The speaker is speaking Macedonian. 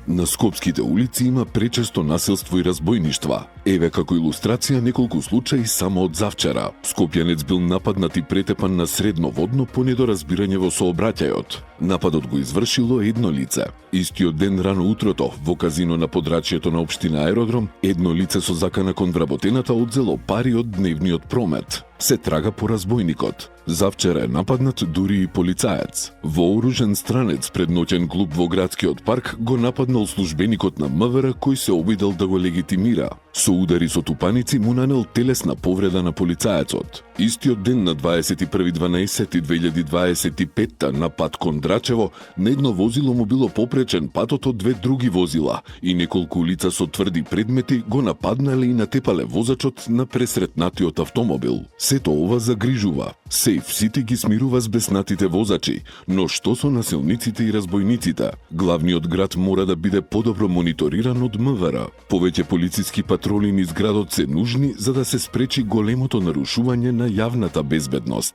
На скопските улици има пречесто насилство и разбојништва. Еве како илустрација неколку случаи само од завчера. Скопјанец бил нападнат и претепан на средно водно по недоразбирање во сообраќајот. Нападот го извршило едно лице. Истиот ден рано утрото, во казино на подрачјето на општина Аеродром, едно лице со закана кон вработената одзело пари од дневниот промет. Се трага по разбојникот. Завчера е нападнат дури и полицаец. Вооружен странец пред ноќен клуб во градскиот парк го нападнал службеникот на МВР кој се обидел да го легитимира. Со удари со тупаници му нанел телесна повреда на полицаецот. Истиот ден на 21.12.2025 на пат кон Драчево, на едно возило му било попречен патот од две други возила и неколку лица со тврди предмети го нападнале и натепале возачот на пресретнатиот автомобил. Сето ова загрижува. Сейф Сити ги смирува збеснатите возачи, но што со насилниците и разбојниците? Главниот град мора да биде подобро мониториран од МВР. Повеќе полициски патроли низ градот се нужни за да се спречи големото нарушување на јавната безбедност.